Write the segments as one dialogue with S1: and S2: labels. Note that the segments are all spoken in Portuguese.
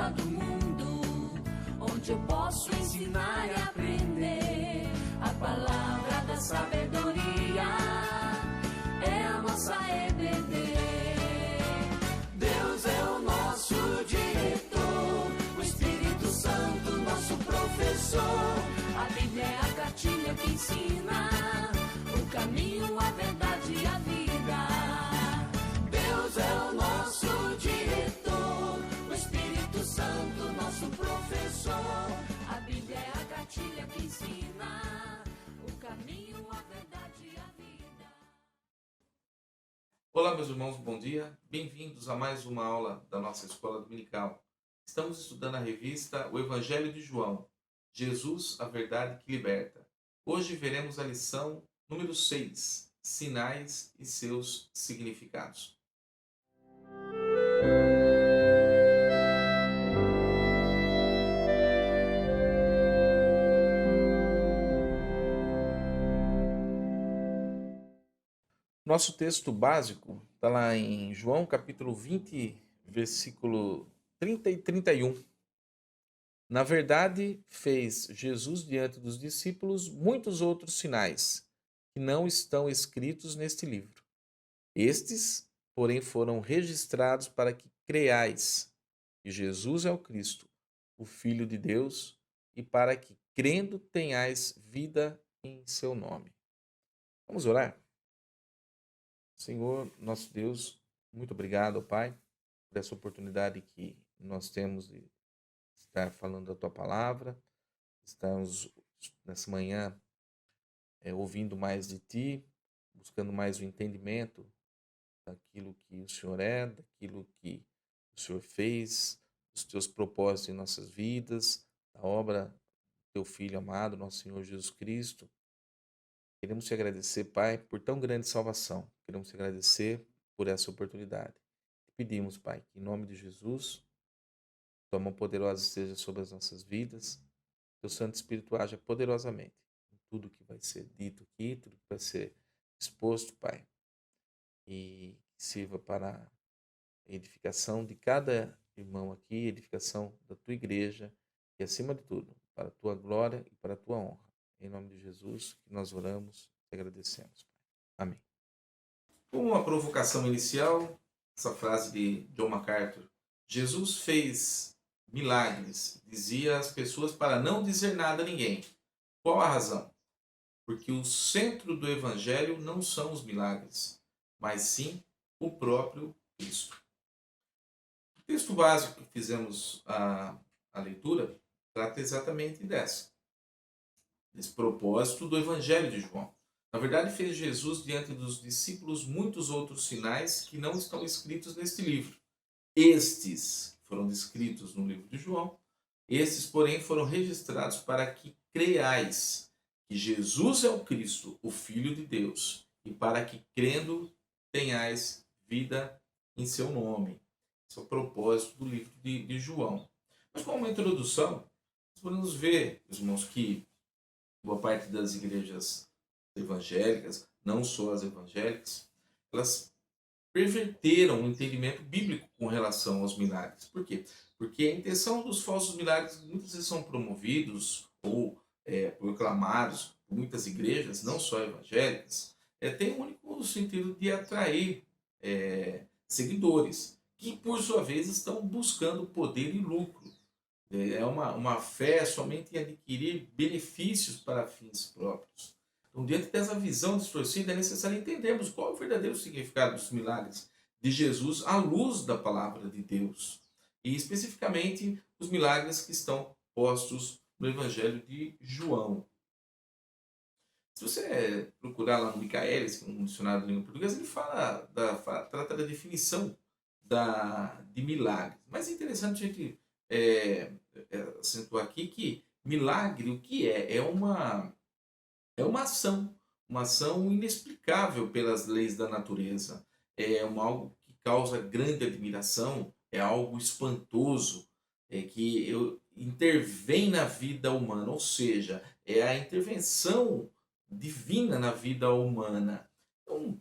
S1: escola do mundo, onde eu posso ensinar e aprender. A palavra da sabedoria é a nossa EBD. Deus é o nosso diretor, o Espírito Santo nosso professor. A Bíblia é a cartilha que ensina o caminho, a verdade e a vida. Deus é o nosso diretor, o Espírito Santo nosso professor. A Bíblia é a cartilha que ensina o caminho, a verdade e a vida.
S2: Olá, meus irmãos, bom dia. Bem-vindos a mais uma aula da nossa escola dominical. Estamos estudando a revista O Evangelho de João, Jesus, a verdade que liberta. Hoje veremos a lição número 6, Sinais e seus significados. Nosso texto básico está lá em João capítulo 20, versículo 30 e 31. Na verdade, fez Jesus diante dos discípulos muitos outros sinais, que não estão escritos neste livro. Estes, porém, foram registrados para que creiais que Jesus é o Cristo, o Filho de Deus, e para que, crendo, tenhais vida em seu nome. Vamos orar? Senhor, nosso Deus, muito obrigado, Pai, por essa oportunidade que nós temos de estar falando da Tua Palavra. Estamos nessa manhã ouvindo mais de Ti, buscando mais o entendimento daquilo que o Senhor é, daquilo que o Senhor fez, dos Teus propósitos em nossas vidas, da obra do Teu Filho amado, nosso Senhor Jesus Cristo. Queremos te agradecer, Pai, por tão grande salvação. Queremos te agradecer por essa oportunidade. Pedimos, Pai, que em nome de Jesus, Tua mão poderosa esteja sobre as nossas vidas, Teu Santo Espírito haja poderosamente em tudo que vai ser dito aqui, tudo que vai ser exposto, Pai, e que sirva para a edificação de cada irmão aqui, edificação da Tua igreja e, acima de tudo, para a Tua glória e para a Tua honra. Em nome de Jesus, que nós oramos e agradecemos. Amém. Como uma provocação inicial, essa frase de John MacArthur: Jesus fez milagres, dizia às pessoas para não dizer nada a ninguém. Qual a razão? Porque o centro do Evangelho não são os milagres, mas sim o próprio Cristo. O texto básico que fizemos a leitura trata exatamente desse propósito do Evangelho de João. Na verdade, fez Jesus diante dos discípulos muitos outros sinais que não estão escritos neste livro. Estes foram descritos no livro de João. Estes, porém, foram registrados para que creiais que Jesus é o Cristo, o Filho de Deus, e para que, crendo, tenhais vida em seu nome. Esse é o propósito do livro de João. Mas, como uma introdução, nós podemos ver, irmãos, que boa parte das igrejas evangélicas, não só as evangélicas, elas perverteram o entendimento bíblico com relação aos milagres. Por quê? Porque a intenção dos falsos milagres muitas vezes são promovidos ou proclamados por muitas igrejas, não só evangélicas, tem o único sentido de atrair seguidores, que por sua vez estão buscando poder e lucro. É uma fé somente em adquirir benefícios para fins próprios. Então, diante dessa visão distorcida, é necessário entendermos qual é o verdadeiro significado dos milagres de Jesus à luz da palavra de Deus. E, especificamente, os milagres que estão postos no Evangelho de João. Se você procurar lá no Michaelis, que é um dicionário de língua portuguesa, ele trata da definição de milagres. Mas é interessante a gente acentuar aqui que milagre, o que é? É uma ação inexplicável pelas leis da natureza. É algo que causa grande admiração, é algo espantoso, que intervém na vida humana, ou seja, é a intervenção divina na vida humana. Então,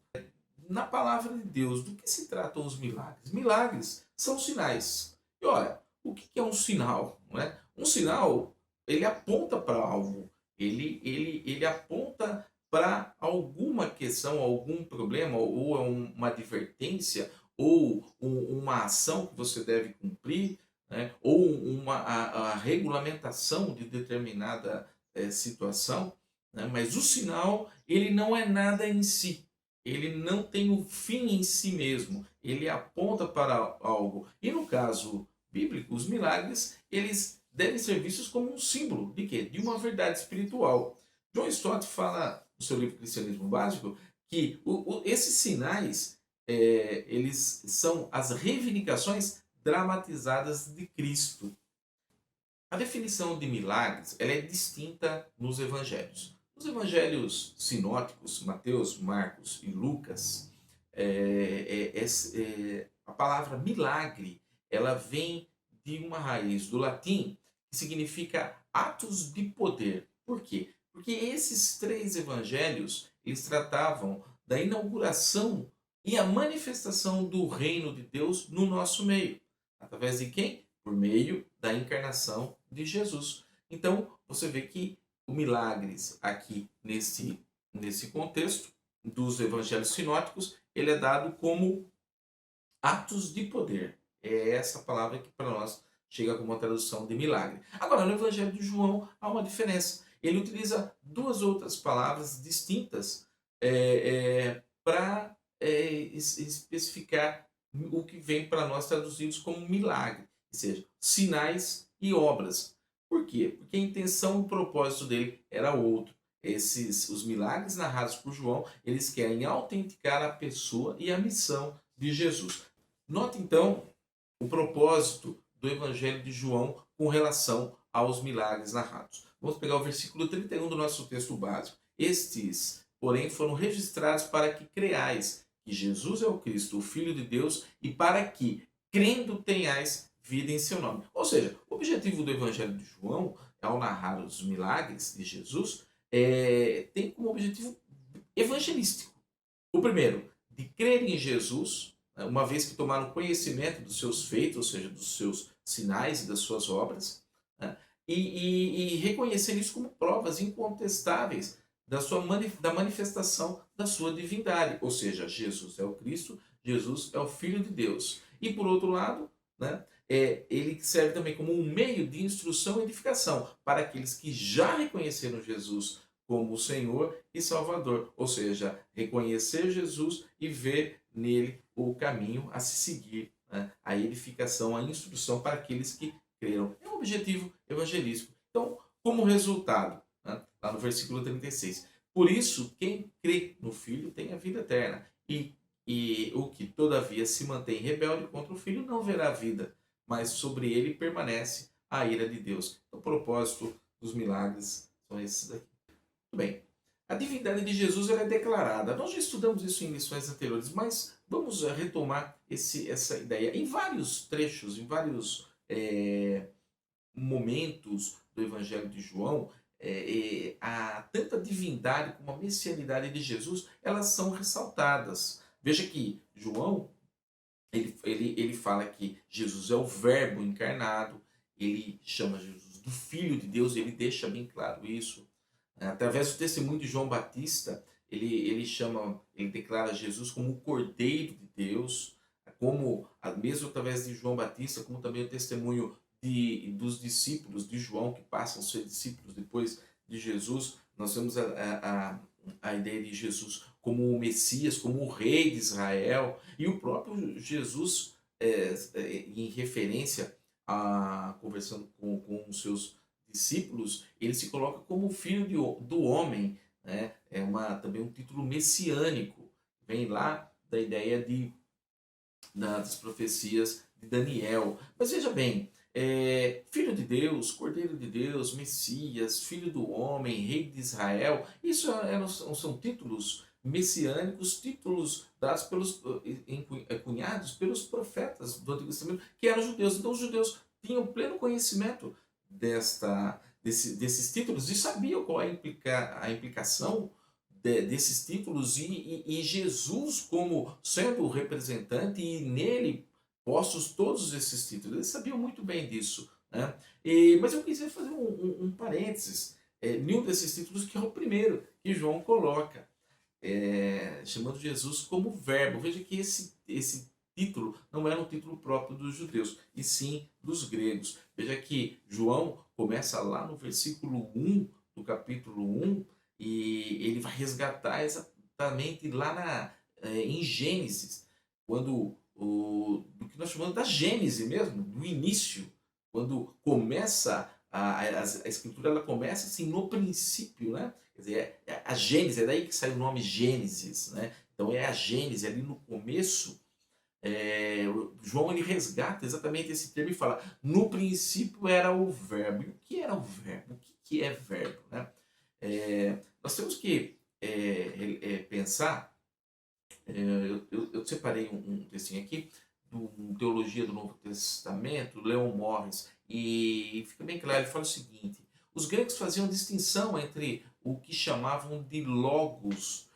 S2: na palavra de Deus, do que se tratam os milagres? Milagres são sinais. E olha, o que é um sinal? Não é? Um sinal, ele aponta para algo, ele aponta para alguma questão, algum problema, ou é uma advertência, ou uma ação que você deve cumprir, né? Ou a regulamentação de determinada situação, né? Mas o sinal, ele não é nada em si. Ele não tem o fim em si mesmo. Ele aponta para algo. E no caso bíblico, os milagres, eles devem ser vistos como um símbolo de quê? De uma verdade espiritual. John Stott fala no seu livro Cristianismo Básico que esses sinais, eles são as reivindicações dramatizadas de Cristo. A definição de milagres, ela é distinta nos evangelhos. Nos evangelhos sinóticos, Mateus, Marcos e Lucas, a palavra milagre, ela vem de uma raiz do latim que significa atos de poder. Por quê? Porque esses três evangelhos, eles tratavam da inauguração e a manifestação do reino de Deus no nosso meio. Através de quem? Por meio da encarnação de Jesus. Então, você vê que o milagres aqui nesse contexto dos evangelhos sinóticos, ele é dado como atos de poder. É essa palavra que para nós chega como uma tradução de milagre. Agora, no evangelho de João há uma diferença. Ele utiliza duas outras palavras distintas para especificar o que vem para nós traduzidos como milagre, ou seja, sinais e obras. Por quê? Porque a intenção e o propósito dele era outro. Os milagres narrados por João, eles querem autenticar a pessoa e a missão de Jesus. Note então o propósito do Evangelho de João com relação aos milagres narrados. Vamos pegar o versículo 31 do nosso texto básico. Estes, porém, foram registrados para que creais que Jesus é o Cristo, o Filho de Deus, e para que, crendo, tenhais vida em seu nome. Ou seja, o objetivo do Evangelho de João, ao narrar os milagres de Jesus, tem como objetivo evangelístico. O primeiro, de crer em Jesus, uma vez que tomaram conhecimento dos seus feitos, ou seja, dos seus sinais e das suas obras, né? e reconhecer isso como provas incontestáveis da manifestação da sua divindade. Ou seja, Jesus é o Cristo, Jesus é o Filho de Deus. E por outro lado, né, ele serve também como um meio de instrução e edificação para aqueles que já reconheceram Jesus como o Senhor e Salvador. Ou seja, reconhecer Jesus e ver nele o caminho a se seguir, né? A edificação, a instrução para aqueles que creram. É um objetivo evangelístico. Então, como resultado, né? Lá no versículo 36, por isso, quem crê no Filho tem a vida eterna. E o que, todavia, se mantém rebelde contra o Filho não verá vida, mas sobre ele permanece a ira de Deus. O propósito dos milagres são esses aqui. Muito bem. A divindade de Jesus ela é declarada. Nós já estudamos isso em lições anteriores, mas vamos retomar essa ideia. Em vários trechos, em vários momentos do Evangelho de João, tanto a divindade como a messianidade de Jesus, elas são ressaltadas. Veja que João, ele fala que Jesus é o Verbo encarnado, ele chama Jesus do Filho de Deus, ele deixa bem claro isso. Através do testemunho de João Batista, ele declara Jesus como o Cordeiro de Deus, como mesmo através de João Batista, como também o testemunho dos discípulos de João, que passam a ser discípulos depois de Jesus. Nós temos a ideia de Jesus como o Messias, como o Rei de Israel, e o próprio Jesus, em referência conversando com os seus discípulos, ele se coloca como filho do homem, né? Também um título messiânico, vem lá da ideia das profecias de Daniel. Mas veja bem, Filho de Deus, Cordeiro de Deus, Messias, Filho do Homem, Rei de Israel, isso são títulos messiânicos, títulos dados cunhados pelos profetas do Antigo Testamento, que eram judeus. Então os judeus tinham pleno conhecimento desses títulos e sabiam qual é a implicação desses títulos, e Jesus como sendo o representante, e nele postos todos esses títulos. Eles sabiam muito bem disso, né? Mas eu queria fazer um parênteses nenhum desses títulos, que é o primeiro que João coloca, chamando Jesus como verbo. Veja que esse título não era um título próprio dos judeus, e sim dos gregos. Veja que João começa lá no versículo 1 do capítulo 1, e ele vai resgatar exatamente lá em Gênesis, quando do que nós chamamos da Gênese mesmo, do início, quando começa a escritura, ela começa assim no princípio, né? Quer dizer, a Gênese, é daí que sai o nome Gênesis, né? Então é a Gênese ali no começo. João ele resgata exatamente esse termo e fala: no princípio era o verbo. E o que era o verbo? O que é verbo, né? Nós temos que pensar. Eu separei um textinho aqui do Teologia do Novo Testamento, Leon Morris, e fica bem claro. Ele fala o seguinte: os gregos faziam distinção entre o que chamavam de logos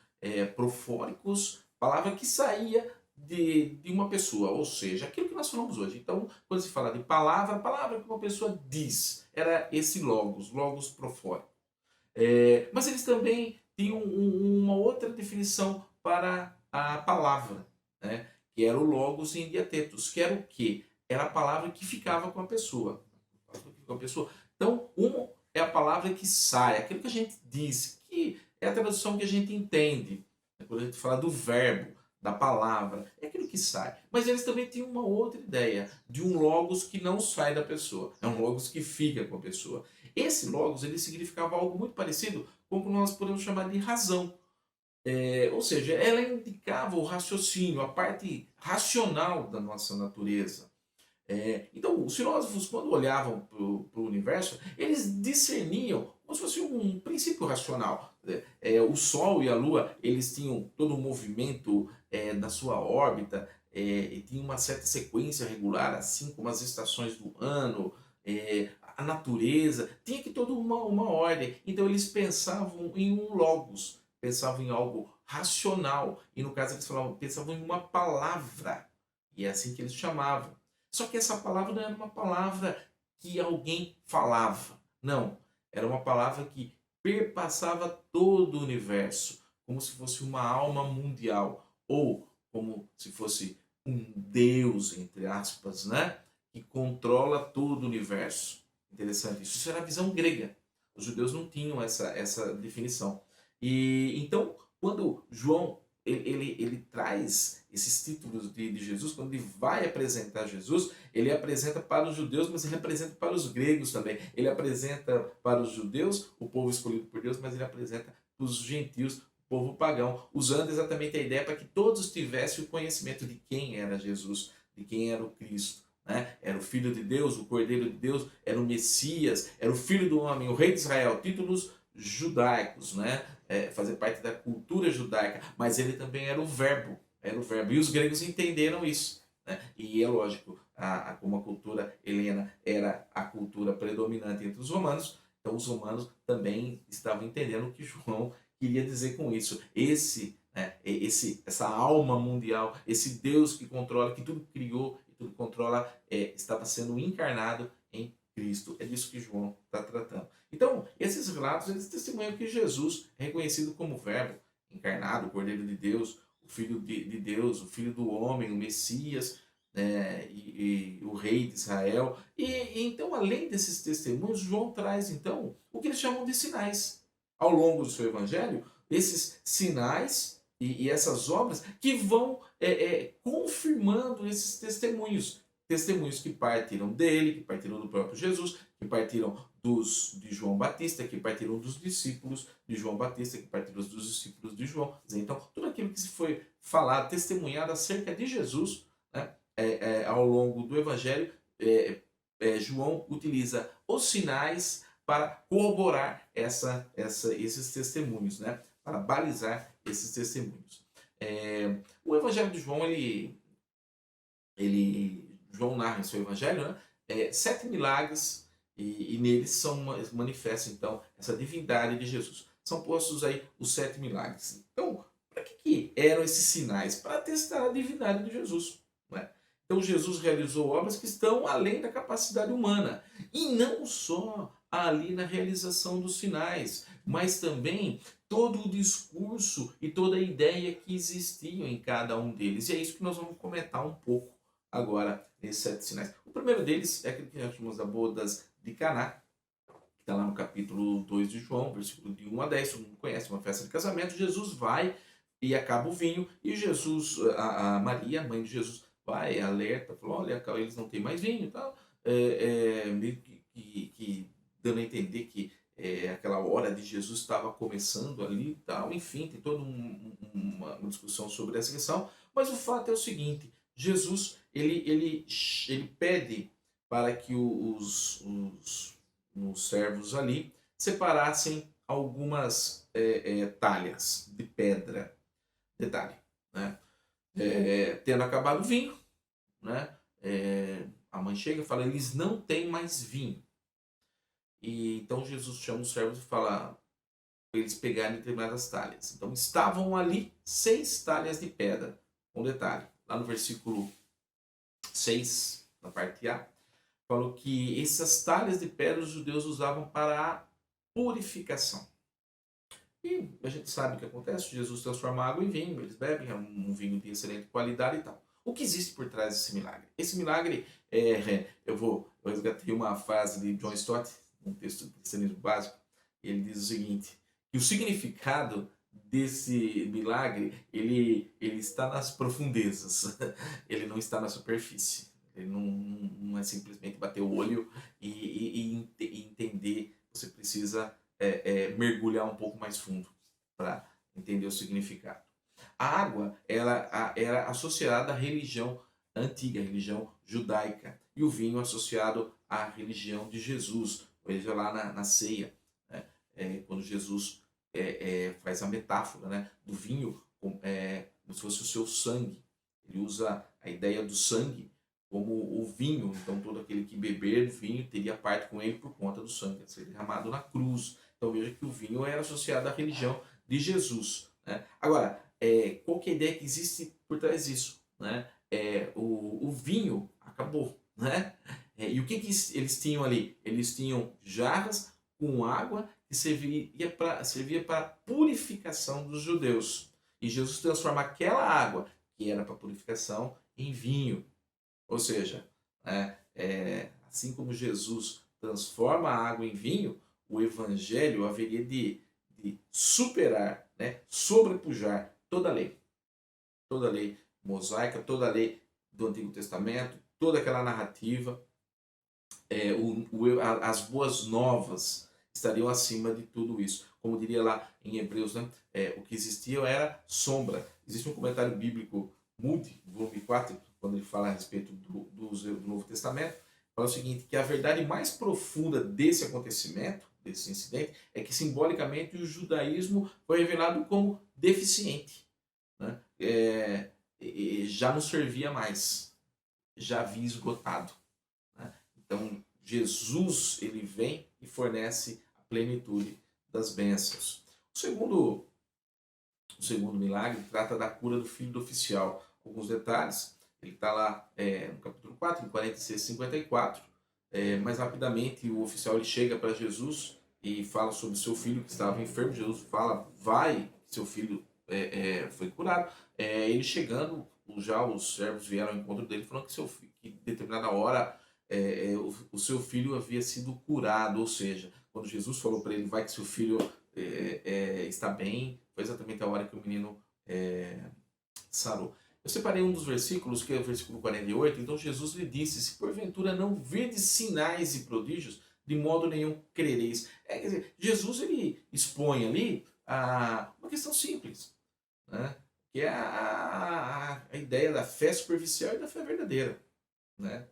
S2: profóricos, palavra que saía de uma pessoa, ou seja, aquilo que nós falamos hoje. Então, quando se fala de palavra, a palavra que uma pessoa diz era esse logos profórico. Mas eles também tinham uma outra definição para a palavra, né? Que era o logos em diatetos, que era o quê? Era a palavra que ficava com a pessoa. Então, uma é a palavra que sai, aquilo que a gente diz, que é a tradução que a gente entende. Quando a gente fala do verbo, da palavra, é aquilo que sai. Mas eles também tinham uma outra ideia, de um logos que não sai da pessoa. É um logos que fica com a pessoa. Esse logos, ele significava algo muito parecido com o que nós podemos chamar de razão. Ou seja, ela indicava o raciocínio, a parte racional da nossa natureza. Então, os filósofos, quando olhavam para o universo, eles discerniam como se fosse um princípio racional. O Sol e a Lua, eles tinham todo um movimento na sua órbita, e tinha uma certa sequência regular, assim como as estações do ano, a natureza, tinha que toda uma ordem. Então, eles pensavam em um logos, pensavam em algo racional, e no caso eles pensavam em uma palavra, e é assim que eles chamavam. Só que essa palavra não era uma palavra que alguém falava. Não. Era uma palavra que perpassava todo o universo, como se fosse uma alma mundial, ou como se fosse um Deus, entre aspas, né? Que controla todo o universo. Interessante. Isso era a visão grega. Os judeus não tinham essa definição. E então, quando João ele traz esses títulos de Jesus, quando ele vai apresentar Jesus, ele apresenta para os judeus, mas ele apresenta para os gregos também. Ele apresenta para os judeus, o povo escolhido por Deus, mas ele apresenta para os gentios, o povo pagão, usando exatamente a ideia para que todos tivessem o conhecimento de quem era Jesus, de quem era o Cristo. Né? Era o Filho de Deus, o Cordeiro de Deus, era o Messias, era o Filho do Homem, o Rei de Israel, títulos judaicos, né? Fazer parte da cultura judaica, mas ele também era o verbo, e os gregos entenderam isso, né? E é lógico, como a cultura helena era a cultura predominante entre os romanos, então os romanos também estavam entendendo o que João queria dizer com isso. Essa alma mundial, esse Deus que controla, que tudo criou e tudo controla, estava sendo encarnado em Cristo. É disso que João está tratando. Então, esses relatos, eles testemunham que Jesus é reconhecido como verbo encarnado, o Cordeiro de Deus, o Filho de Deus, o Filho do Homem, o Messias, né, e o Rei de Israel. Então, além desses testemunhos, João traz, então, o que eles chamam de sinais. Ao longo do seu evangelho, esses sinais e essas obras que vão confirmando esses testemunhos. Testemunhos que partiram dele, que partiram do próprio Jesus, que partiram de João Batista, que partiram dos discípulos de João Batista, que partiram dos discípulos de João. Então, tudo aquilo que se foi falado, testemunhado acerca de Jesus, né, ao longo do Evangelho, João utiliza os sinais para corroborar esses testemunhos, né, para balizar esses testemunhos. O Evangelho de João, João narra em seu Evangelho, né, 7 milagres, e neles manifesta então essa divindade de Jesus. São postos aí os 7 milagres. Então, para que eram esses sinais? Para testar a divindade de Jesus, né? Então Jesus realizou obras que estão além da capacidade humana. E não só ali na realização dos sinais, mas também todo o discurso e toda a ideia que existiam em cada um deles. E é isso que nós vamos comentar um pouco agora nesses 7 sinais. O primeiro deles é aquele que nós chamamos da bodas de Caná, que está lá no capítulo 2 de João, versículo de 1 a 10. Todo mundo conhece, uma festa de casamento. Jesus vai e acaba o vinho, e Jesus, a Maria, a mãe de Jesus, vai, alerta, falou, olha, eles não têm mais vinho e tal, meio que dando a entender que aquela hora de Jesus estava começando ali e tal, enfim, tem toda uma discussão sobre essa questão, mas o fato é o seguinte, Jesus, ele pede para que os servos ali separassem algumas talhas de pedra. Detalhe, né? Tendo acabado o vinho, né? A mãe chega e fala, eles não têm mais vinho. E então Jesus chama os servos e fala para eles pegarem determinadas talhas. Então estavam ali 6 talhas de pedra. Um detalhe, lá no versículo 6, na parte A, falou que essas talhas de pedra os judeus usavam para a purificação. E a gente sabe o que acontece, Jesus transforma água em vinho, eles bebem, é um vinho de excelente qualidade e tal. O que existe por trás desse milagre? Esse milagre, eu resgatei uma frase de John Stott, um texto do cristianismo básico, ele diz o seguinte, que o significado desse milagre, ele está nas profundezas, ele não está na superfície. Ele não é simplesmente bater o olho e entender, você precisa mergulhar um pouco mais fundo para entender o significado. A água ela era associada à religião antiga, à religião judaica, e o vinho associado à religião de Jesus. Veja lá na ceia, né? Quando Jesus faz a metáfora, né, do vinho como se fosse o seu sangue. Ele usa a ideia do sangue como o vinho, então todo aquele que beber vinho teria parte com ele por conta do sangue a ser derramado na cruz. Então veja que o vinho era associado à religião de Jesus, né? Agora, qual que é a ideia que existe por trás disso, né? O vinho acabou, né? E o que eles tinham ali? Eles tinham jarras com água que servia para purificação dos judeus. E Jesus transforma aquela água que era para purificação em vinho. Ou seja, assim como Jesus transforma a água em vinho, o evangelho haveria de superar, né, sobrepujar toda a lei mosaica, toda a lei do Antigo Testamento, toda aquela narrativa, as boas novas estariam acima de tudo isso. Como diria lá em Hebreus, né, o que existia era sombra. Existe um comentário bíblico, Moody, volume 4, quando ele fala a respeito do Novo Testamento, fala o seguinte, que a verdade mais profunda desse acontecimento, desse incidente, é que simbolicamente o judaísmo foi revelado como deficiente, né? Já não servia mais, já havia esgotado, né? Então Jesus, ele vem e fornece a plenitude das bênçãos. O segundo milagre trata da cura do filho do oficial. Alguns detalhes, ele está lá no capítulo 4, em 46 e 54, mais rapidamente o oficial ele chega para Jesus e fala sobre seu filho que estava enfermo. Jesus fala, vai, seu filho foi curado. Ele chegando, já os servos vieram ao encontro dele falando que em determinada hora o seu filho havia sido curado, ou seja, quando Jesus falou para ele, vai que seu filho está bem, foi exatamente a hora que o menino sarou. Eu separei um dos versículos, que é o versículo 48. Então Jesus lhe disse, se porventura não vedes sinais e prodígios, de modo nenhum crereis. Quer dizer, Jesus ele expõe ali uma questão simples, né? Que é a ideia da fé superficial e da fé verdadeira, né?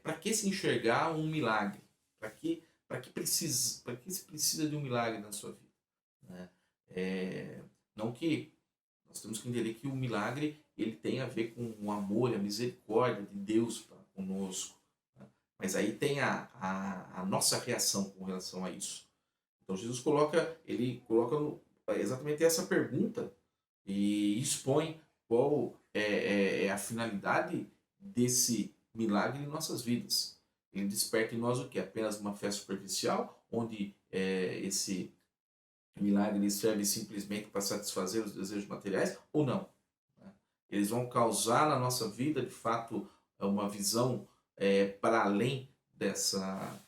S2: Para que se enxergar um milagre? Para que se precisa de um milagre na sua vida, né? Não que nós temos que entender que o milagre ele tem a ver com o amor e a misericórdia de Deus para conosco, né? Mas aí tem a nossa reação com relação a isso. Então Jesus coloca exatamente essa pergunta e expõe qual é a finalidade desse milagre em nossas vidas. Ele desperta em nós o que? Apenas uma fé superficial, onde esse milagre serve simplesmente para satisfazer os desejos materiais, ou não? Eles vão causar na nossa vida, de fato, uma visão para além dessa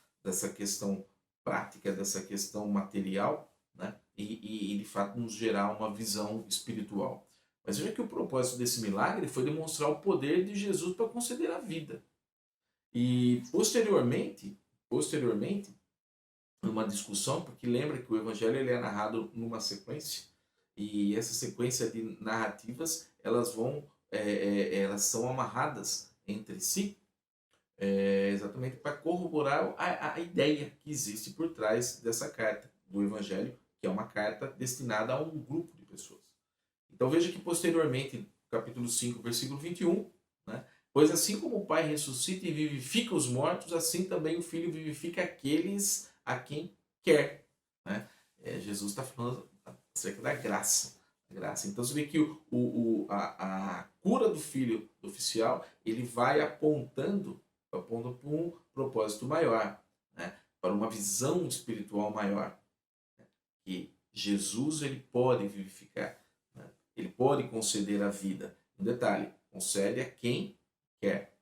S2: questão prática, dessa questão material, né? E de fato nos gerar uma visão espiritual. Mas veja que o propósito desse milagre foi demonstrar o poder de Jesus para conceder a vida. E posteriormente, numa discussão, porque lembra que o evangelho ele é narrado numa sequência, e essa sequência de narrativas elas são amarradas entre si, exatamente para corroborar a ideia que existe por trás dessa carta do evangelho, que é uma carta destinada a um grupo de pessoas. Então veja que posteriormente, capítulo 5, versículo 21, né? Pois assim como o Pai ressuscita e vivifica os mortos, assim também o Filho vivifica aqueles a quem quer. Né? Jesus está falando acerca da graça. Então você vê que a cura do Filho do oficial, ele vai apontando para um propósito maior, né? Para uma visão espiritual maior. Né? Que Jesus ele pode vivificar. Ele pode conceder a vida. Um detalhe, concede a quem quer.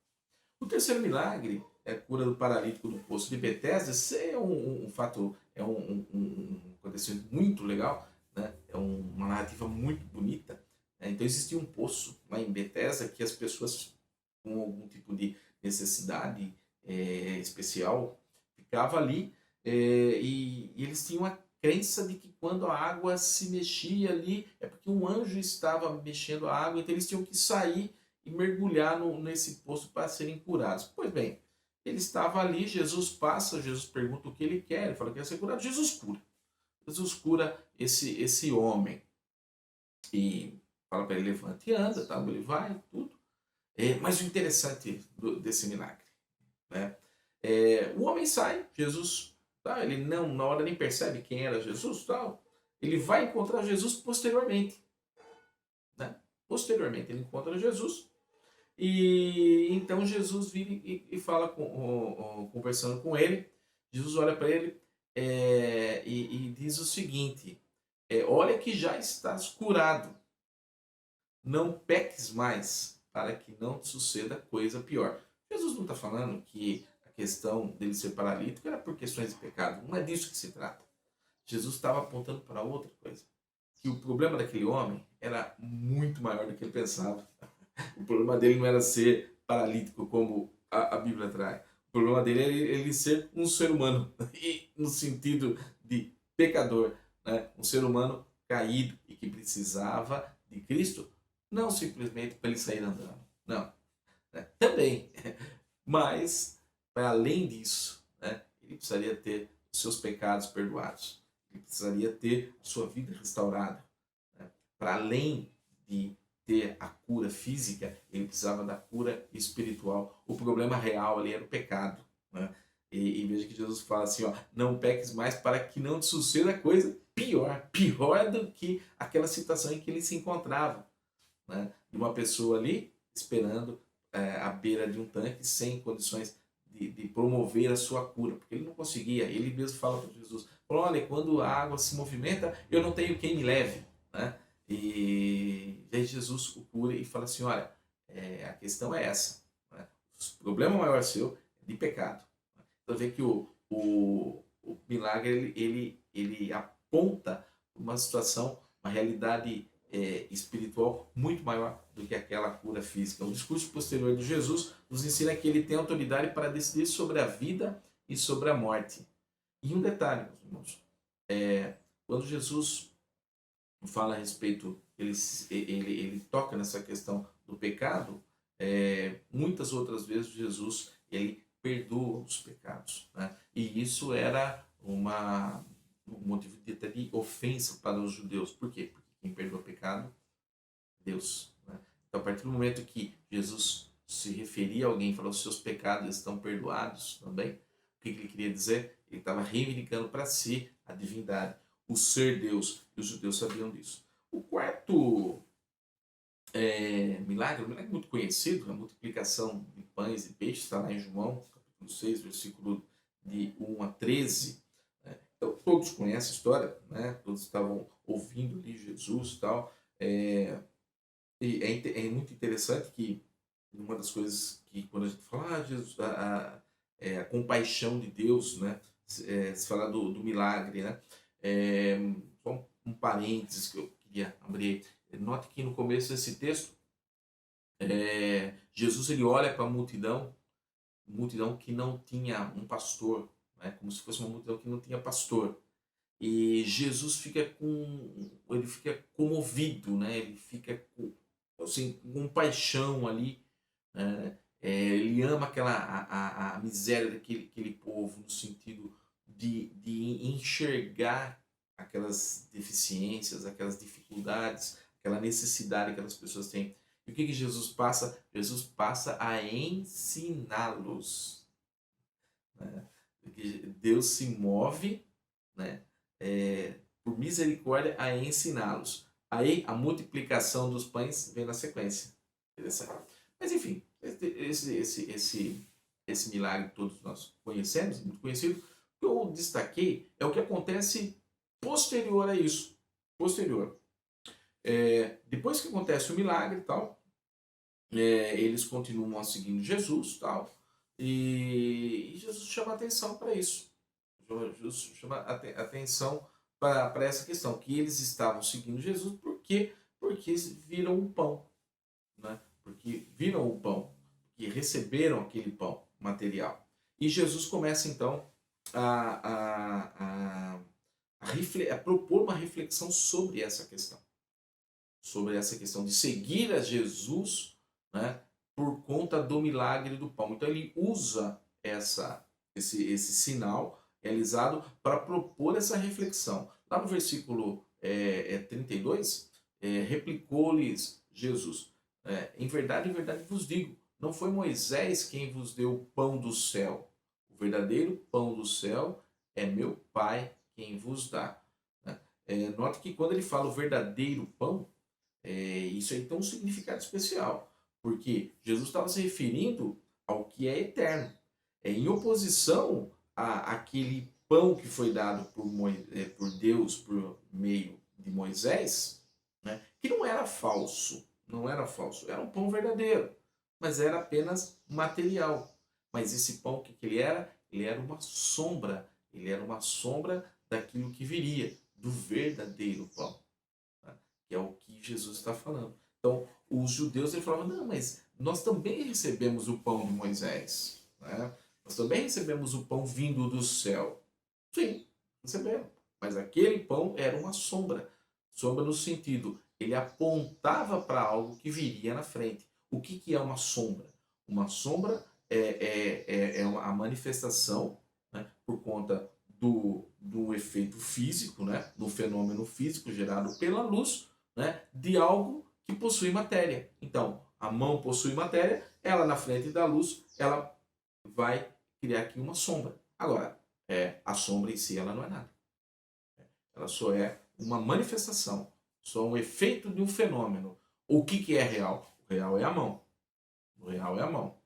S2: O terceiro milagre é a cura do paralítico do poço de Betesda. Isso é um fato, um acontecimento muito legal, né? É uma narrativa muito bonita. Então existia um poço lá em Betesda que as pessoas com algum tipo de necessidade especial ficavam ali e eles tinham a crença de que quando a água se mexia ali, é porque um anjo estava mexendo a água, então eles tinham que sair e mergulhar nesse poço para serem curados. Pois bem, ele estava ali, Jesus passa, Jesus pergunta o que ele quer, ele fala que quer ser curado, Jesus cura. Jesus cura esse homem e fala para ele, levante e anda, tá? Ele vai, tudo. Mas o interessante desse milagre, né? O homem sai, Jesus... Tá? Ele não, na hora nem percebe quem era Jesus, tal. Ele vai encontrar Jesus posteriormente. Né? Posteriormente ele encontra Jesus e então Jesus vira e fala, conversando com ele. Jesus olha para ele e diz o seguinte, olha que já estás curado, não peques mais, para que não te suceda coisa pior. Jesus não está falando que questão dele ser paralítico era por questões de pecado. Não é disso que se trata. Jesus estava apontando para outra coisa. Que o problema daquele homem era muito maior do que ele pensava. O problema dele não era ser paralítico, como a Bíblia traz. O problema dele era ele ser um ser humano, e no sentido de pecador. Né? Um ser humano caído e que precisava de Cristo, não simplesmente para ele sair andando. Não. Né? Também. Mas para além disso, né, ele precisaria ter os seus pecados perdoados. Ele precisaria ter a sua vida restaurada. Né? Para além de ter a cura física, ele precisava da cura espiritual. O problema real ali era o pecado. Né? E veja que Jesus fala assim, ó, não peques mais para que não te suceda coisa pior do que aquela situação em que ele se encontrava. Né? De uma pessoa ali esperando à beira de um tanque sem condições de promover a sua cura, porque ele não conseguia. Ele mesmo fala para Jesus, olha, quando a água se movimenta, eu não tenho quem me leve. Né? E aí Jesus o cura e fala assim, olha, a questão é essa. Né? O problema maior seu é de pecado. Então vê que o milagre ele aponta uma situação, uma realidade espiritual muito maior do que aquela cura física. O discurso posterior de Jesus nos ensina que ele tem autoridade para decidir sobre a vida e sobre a morte. E um detalhe, meus irmãos, quando Jesus fala a respeito, ele toca nessa questão do pecado, muitas outras vezes Jesus ele perdoa os pecados. Né? E isso era um motivo de ofensa para os judeus. Por quê? Porque quem perdoa o pecado? Deus. Né? Então, a partir do momento que Jesus se referia a alguém e falou os seus pecados estão perdoados também, o que ele queria dizer? Ele estava reivindicando para si a divindade, o ser Deus, e os judeus sabiam disso. O quarto milagre, um milagre muito conhecido, a multiplicação de pães e peixes, está lá em João, capítulo 6, versículo de 1 a 13. Né? Então, todos conhecem a história, né? Todos estavam ouvindo ali Jesus e tal. É muito interessante que uma das coisas que, quando a gente fala, Jesus, a compaixão de Deus, né? Se falar do milagre, né? Só um parênteses que eu queria abrir. Note que no começo desse texto, Jesus ele olha para a multidão que não tinha um pastor, né? Como se fosse uma multidão que não tinha pastor. E Jesus ele fica comovido, né? Ele fica assim, com paixão ali, né? Ele ama a miséria daquele povo, no sentido de enxergar aquelas deficiências, aquelas dificuldades, aquela necessidade que aquelas pessoas têm. E o que Jesus passa? Jesus passa a ensiná-los. Né? Deus se move, né? Por misericórdia, a ensiná-los. Aí a multiplicação dos pães vem na sequência. Interessante. Mas enfim, esse milagre que todos nós conhecemos, muito conhecido, o que eu destaquei é o que acontece posterior a isso. Posterior. Depois que acontece o milagre e tal, eles continuam seguindo Jesus tal, e Jesus chama atenção para isso. Jesus chama atenção para essa questão, que eles estavam seguindo Jesus porque viram o pão, né? Porque viram o pão, que receberam aquele pão material. E Jesus começa então a propor uma reflexão sobre essa questão de seguir a Jesus, né, por conta do milagre do pão. Então ele usa esse sinal realizado para propor essa reflexão. Lá no versículo 32, replicou-lhes Jesus: em verdade vos digo, não foi Moisés quem vos deu o pão do céu. O verdadeiro pão do céu é meu Pai quem vos dá. Note que quando ele fala o verdadeiro pão, isso aí tem um significado especial, porque Jesus estava se referindo ao que é eterno, em oposição àquele pão que foi dado por Deus por meio de Moisés, né, que não era falso, era um pão verdadeiro, mas era apenas material. Mas esse pão, o que ele era? Ele era uma sombra, daquilo que viria, do verdadeiro pão, que é o que Jesus está falando. Então, os judeus ele falavam: não, mas nós também recebemos o pão de Moisés, né? Nós também recebemos o pão vindo do céu. Sim, recebemos. Mas aquele pão era uma sombra. Sombra no sentido, ele apontava para algo que viria na frente. O que é uma sombra? Uma sombra é a manifestação, né, por conta do efeito físico, né, do fenômeno físico gerado pela luz, né, de algo que possui matéria. Então, a mão possui matéria, ela na frente da luz, ela vai criar aqui uma sombra. Agora, a sombra em si, ela não é nada. Ela só é uma manifestação, só um efeito de um fenômeno. O que é real? O real é a mão. O real é a mão.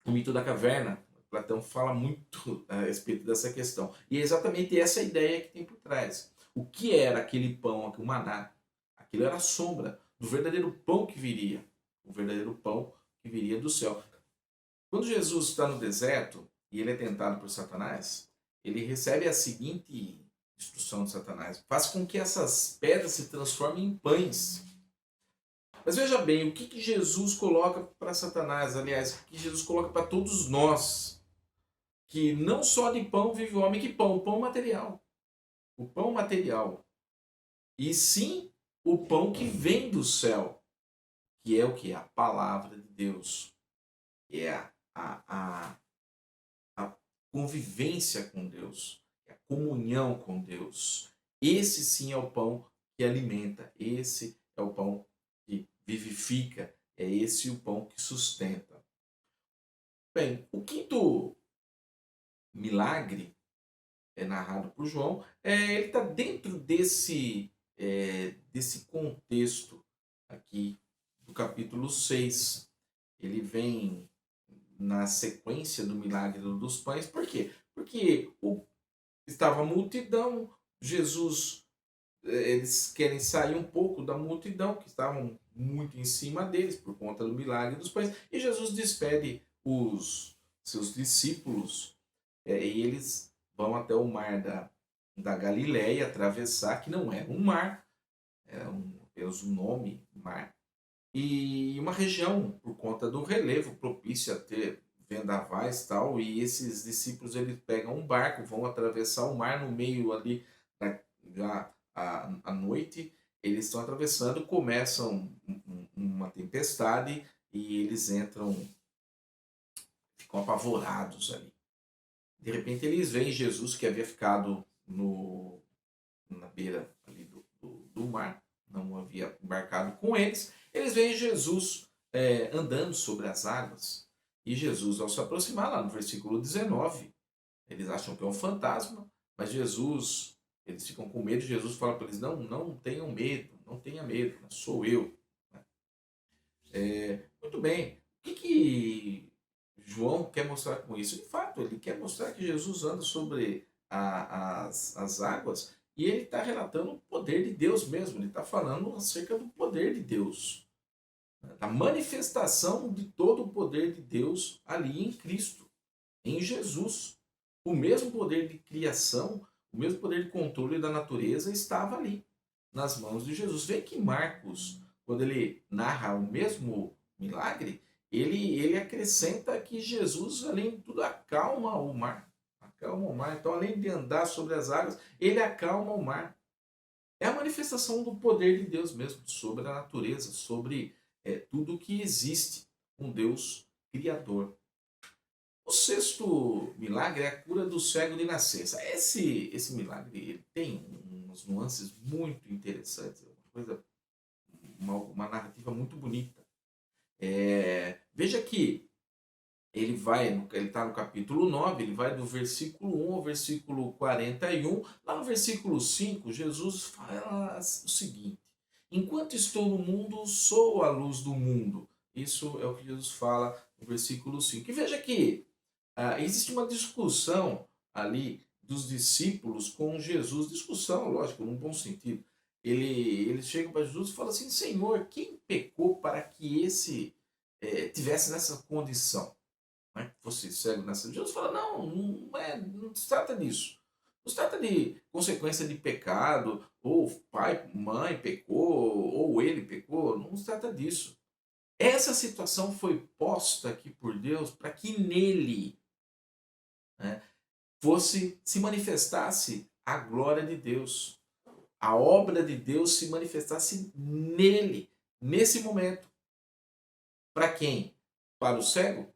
S2: O mito da caverna, Platão fala muito a respeito dessa questão. E é exatamente essa a ideia que tem por trás. O que era aquele pão, o maná? Aquilo era a sombra do verdadeiro pão que viria. O verdadeiro pão que viria do céu. Quando Jesus está no deserto e ele é tentado por Satanás, ele recebe a seguinte instrução de Satanás: faz com que essas pedras se transformem em pães. Mas veja bem, o que Jesus coloca para Satanás? Aliás, o que Jesus coloca para todos nós? Que não só de pão vive o homem, que pão? O pão material. O pão material. E sim o pão que vem do céu, que é o que? A palavra de Deus. Que é a convivência com Deus, a comunhão com Deus. Esse sim é o pão que alimenta, esse é o pão que vivifica, é esse o pão que sustenta. Bem, o quinto milagre narrado por João, ele está dentro desse contexto aqui capítulo 6. Ele vem na sequência do milagre dos pães. Por quê? Porque estava a multidão, Jesus, eles querem sair um pouco da multidão, que estavam muito em cima deles por conta do milagre dos pães, e Jesus despede os seus discípulos, e eles vão até o mar da Galileia atravessar, que não era um mar, era apenas um nome, mar, e uma região, por conta do relevo, propício a ter vendavais e tal, e esses discípulos eles pegam um barco, vão atravessar o mar no meio ali, já à noite, eles estão atravessando, começam uma tempestade e eles entram, ficam apavorados ali. De repente eles veem Jesus, que havia ficado na beira ali do mar, não havia embarcado com eles. Eles veem Jesus andando sobre as águas. E Jesus, ao se aproximar, lá no versículo 19, eles acham que é um fantasma, mas Jesus, eles ficam com medo. Jesus fala para eles: não tenham medo, não tenha medo, sou eu. Muito bem. O que João quer mostrar com isso? De fato, ele quer mostrar que Jesus anda sobre as águas, e ele está relatando o poder de Deus mesmo. Ele está falando acerca do poder de Deus, da manifestação de todo o poder de Deus ali em Cristo, em Jesus. O mesmo poder de criação, o mesmo poder de controle da natureza estava ali, nas mãos de Jesus. Vê que Marcos, quando ele narra o mesmo milagre, ele acrescenta que Jesus, além de tudo, acalma o mar. Acalma o mar. Então, além de andar sobre as águas, ele acalma o mar. É a manifestação do poder de Deus mesmo, sobre a natureza, sobre tudo que existe. Um Deus criador. O sexto milagre é a cura do cego de nascença. Esse milagre ele tem umas nuances muito interessantes, uma narrativa muito bonita. Veja que ele está no capítulo 9, ele vai do versículo 1 ao versículo 41. Lá no versículo 5, Jesus fala o seguinte: enquanto estou no mundo, sou a luz do mundo. Isso é o que Jesus fala no versículo 5. E veja que existe uma discussão ali dos discípulos com Jesus, discussão, lógico, num bom sentido. Eles chegam para Jesus e falam assim: Senhor, quem pecou para que esse tivesse nessa condição? Né? Fosse cego nessa. Jesus fala: não se trata disso. Não se trata de consequência de pecado, ou pai, mãe pecou, ou ele pecou. Não se trata disso. Essa situação foi posta aqui por Deus para que nele se manifestasse a glória de Deus. A obra de Deus se manifestasse nele, nesse momento. Para quem? Para o cego?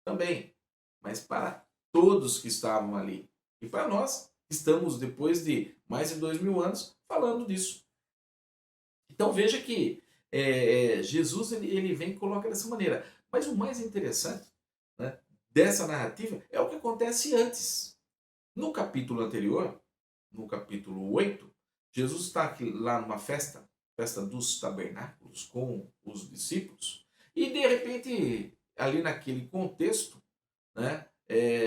S2: Também. Mas para todos que estavam ali. E para nós, estamos, depois de mais de 2000 anos, falando disso. Então veja que Jesus ele vem e coloca dessa maneira. Mas o mais interessante, né, dessa narrativa é o que acontece antes. No capítulo anterior, no capítulo 8, Jesus está aqui, lá numa festa dos tabernáculos, com os discípulos, e de repente, ali naquele contexto, né,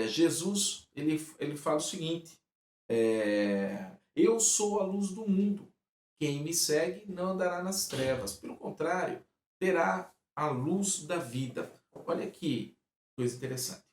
S2: Jesus ele fala o seguinte: eu sou a luz do mundo, quem me segue não andará nas trevas, pelo contrário, terá a luz da vida. Olha que coisa interessante.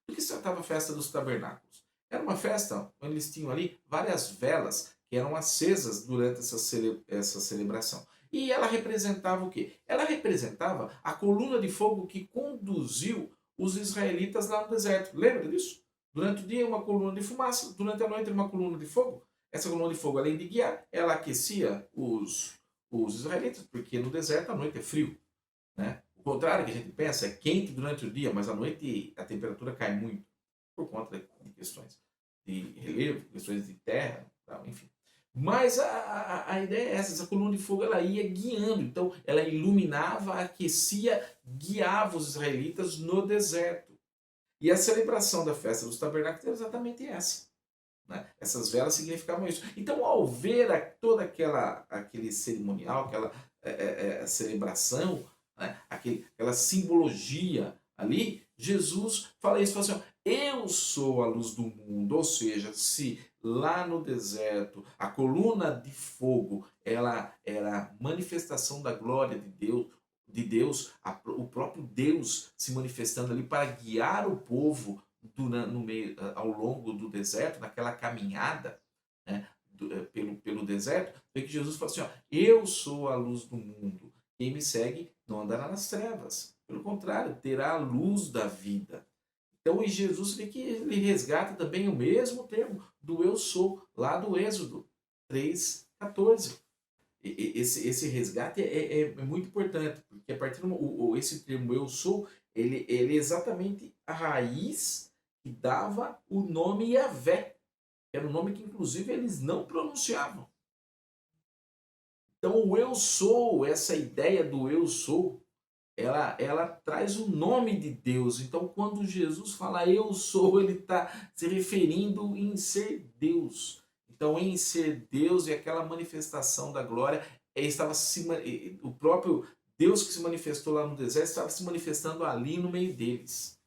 S2: Do que se tratava a festa dos tabernáculos? Era uma festa onde eles tinham ali várias velas que eram acesas durante essa celebração. E ela representava o quê? Ela representava a coluna de fogo que conduziu os israelitas lá no deserto. Lembra disso? Durante o dia uma coluna de fumaça, durante a noite uma coluna de fogo. Essa coluna de fogo, além de guiar, ela aquecia os israelitas, porque no deserto a noite é frio. Né? O contrário que a gente pensa, é quente durante o dia, mas à noite a temperatura cai muito, por conta de questões de relevo, questões de terra, tal, enfim. Mas a ideia é essa coluna de fogo ela ia guiando, então ela iluminava, aquecia, guiava os israelitas no deserto. E a celebração da festa dos tabernáculos é exatamente essa. Né? Essas velas significavam isso. Então, ao ver toda aquele cerimonial, aquela celebração né? Aquela simbologia ali, Jesus fala isso, fala assim, ó, eu sou a luz do mundo, ou seja, se lá no deserto a coluna de fogo ela era manifestação da glória de Deus, o próprio Deus se manifestando ali para guiar o povo no meio, ao longo do deserto, naquela caminhada, né, pelo deserto, vê que Jesus fala assim, ó, eu sou a luz do mundo, quem me segue não andará nas trevas, pelo contrário, terá a luz da vida. Então, em Jesus, vê que ele resgata também o mesmo termo do eu sou, lá do Êxodo 3:14. Esse resgate é muito importante, porque a partir do esse termo eu sou, ele é exatamente a raiz que dava o nome Yahvé. Era um nome que, inclusive, eles não pronunciavam. Então, o eu sou, essa ideia do eu sou, ela traz o nome de Deus. Então, quando Jesus fala eu sou, ele está se referindo em ser Deus. Então, em ser Deus e aquela manifestação da glória, o próprio Deus que se manifestou lá no deserto estava se manifestando ali no meio deles.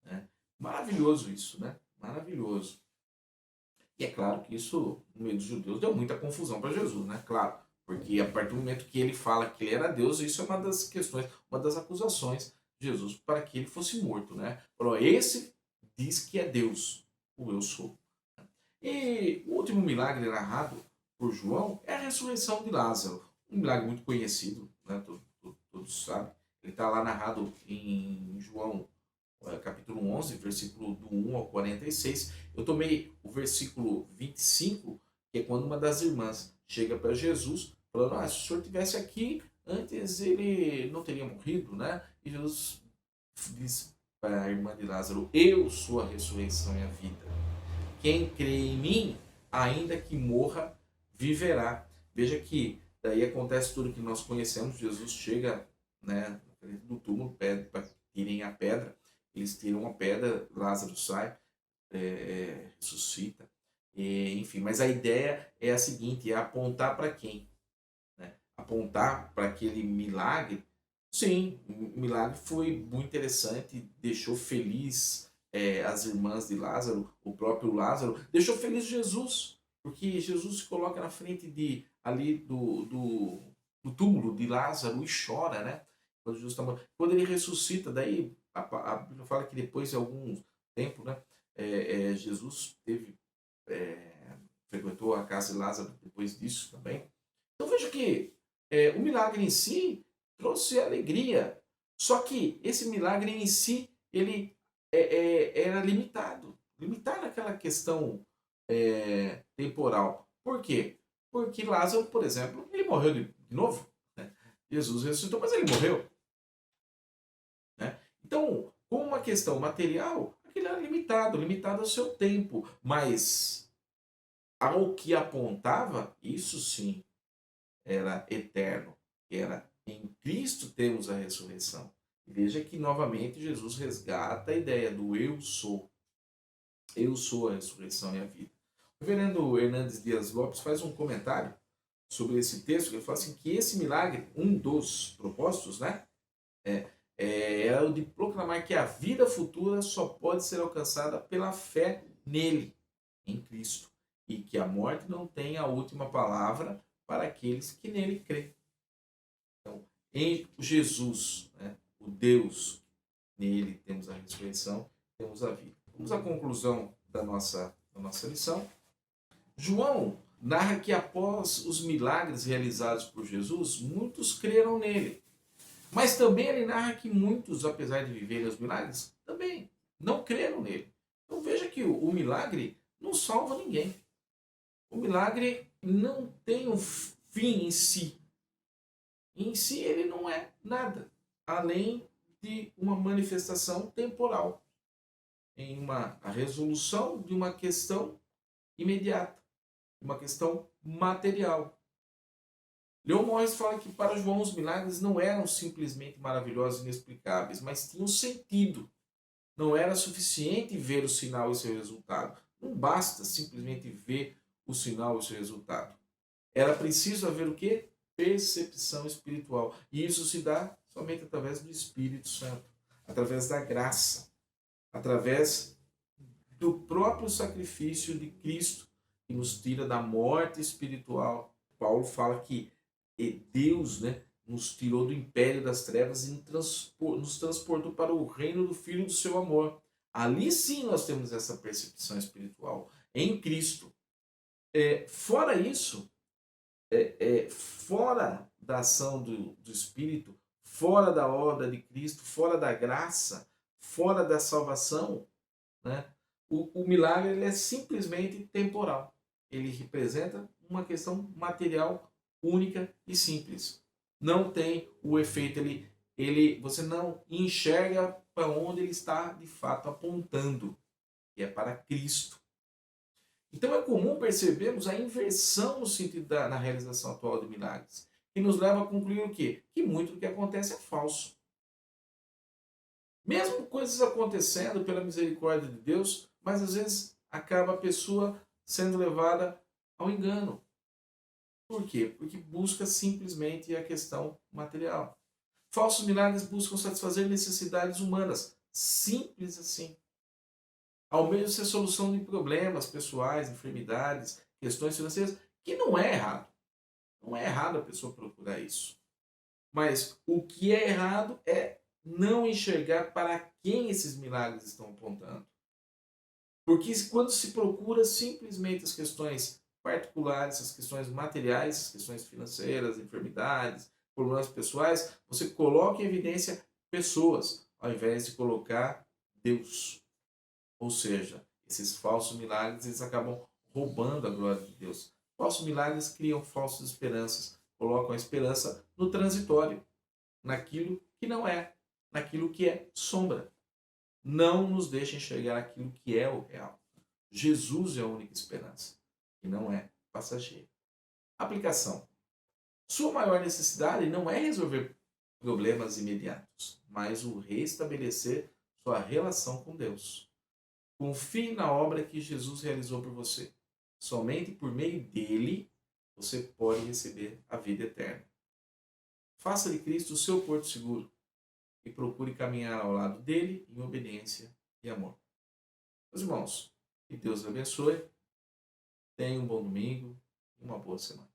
S2: Né? Maravilhoso isso, né? Maravilhoso. E é claro que isso, no meio dos judeus, deu muita confusão para Jesus, né? Claro, porque a partir do momento que ele fala que ele era Deus, isso é uma das questões, uma das acusações de Jesus para que ele fosse morto, né? Falou, esse diz que é Deus, o eu sou. E o último milagre narrado por João é a ressurreição de Lázaro. Um milagre muito conhecido, né? Todos sabem. Ele está lá narrado em João capítulo 11, versículo do 1 ao 46. Eu tomei o versículo 25, que é quando uma das irmãs chega para Jesus, falando, se o senhor tivesse aqui, antes ele não teria morrido, né? E Jesus diz para a irmã de Lázaro, eu sou a ressurreição e a vida. Quem crê em mim, ainda que morra, viverá. Veja que daí acontece tudo que nós conhecemos. Jesus chega, né, do túmulo, pede para tirem a pedra. Eles tiram a pedra, Lázaro sai, ressuscita. Enfim, mas a ideia é a seguinte, é apontar para quem? Né? Apontar para aquele milagre. Sim, o milagre foi muito interessante, deixou feliz as irmãs de Lázaro, o próprio Lázaro, deixou feliz Jesus, porque Jesus se coloca na frente ali do túmulo de Lázaro e chora, né? Quando ele ressuscita, daí a Bíblia fala que depois de algum tempo, né, Jesus frequentou a casa de Lázaro depois disso também. Então veja que o milagre em si trouxe alegria, só que esse milagre em si, ele era limitado naquela questão temporal. Por quê? Porque Lázaro, por exemplo, ele morreu de novo. Né? Jesus ressuscitou, mas ele morreu. Né? Então, com uma questão material, aquilo era limitado ao seu tempo, mas ao que apontava, isso sim era eterno, era em Cristo temos a ressurreição. Veja que novamente Jesus resgata a ideia do eu sou a ressurreição e a vida. O reverendo Hernandes Dias Lopes faz um comentário sobre esse texto, que ele fala assim, que esse milagre, um dos propósitos, né, é o de proclamar que a vida futura só pode ser alcançada pela fé nele, em Cristo, e que a morte não tem a última palavra para aqueles que nele crêem. Então, em Jesus, né, o Deus, nele temos a ressurreição, temos a vida. Vamos à conclusão da nossa lição. João narra que após os milagres realizados por Jesus, muitos creram nele. Mas também ele narra que muitos, apesar de viverem os milagres, também não creram nele. Então veja que o milagre não salva ninguém. O milagre não tem um fim em si. Em si ele não é nada, além de uma manifestação temporal, em a resolução de uma questão imediata, uma questão material. Leon Morris fala que para João os milagres não eram simplesmente maravilhosos e inexplicáveis, mas tinham sentido. Não era suficiente ver o sinal e seu resultado. Não basta simplesmente ver o sinal e seu resultado. Era preciso haver o quê? Percepção espiritual. E isso se dá somente através do Espírito Santo, através da graça, através do próprio sacrifício de Cristo, que nos tira da morte espiritual. Paulo fala que Deus, né, nos tirou do império das trevas e nos transportou para o reino do Filho do seu amor. Ali sim nós temos essa percepção espiritual, em Cristo. Fora isso, fora da ação do Espírito, fora da obra de Cristo, fora da graça, fora da salvação, né, o milagre ele é simplesmente temporal. Ele representa uma questão material única e simples. Não tem o efeito, você não enxerga para onde ele está de fato apontando, que é para Cristo. Então é comum percebermos a inversão no sentido na realização atual de milagres, que nos leva a concluir o quê? Que muito do que acontece é falso. Mesmo coisas acontecendo pela misericórdia de Deus, mas às vezes acaba a pessoa sendo levada ao engano. Por quê? Porque busca simplesmente a questão material. Falsos milagres buscam satisfazer necessidades humanas. Simples assim. Ao menos ser solução de problemas pessoais, enfermidades, questões financeiras, que não é errado. Não é errado a pessoa procurar isso. Mas o que é errado é não enxergar para quem esses milagres estão apontando. Porque quando se procura simplesmente as questões particulares, as questões materiais, as questões financeiras, enfermidades, problemas pessoais, você coloca em evidência pessoas, ao invés de colocar Deus. Ou seja, esses falsos milagres eles acabam roubando a glória de Deus. Falsos milagres criam falsas esperanças, colocam a esperança no transitório, naquilo que não é, naquilo que é sombra. Não nos deixa enxergar aquilo que é o real. Jesus é a única esperança, que não é passageira. Aplicação. Sua maior necessidade não é resolver problemas imediatos, mas o restabelecer sua relação com Deus. Confie na obra que Jesus realizou por você. Somente por meio dele você pode receber a vida eterna. Faça de Cristo o seu porto seguro e procure caminhar ao lado dele em obediência e amor. Meus irmãos, que Deus abençoe. Tenha um bom domingo e uma boa semana.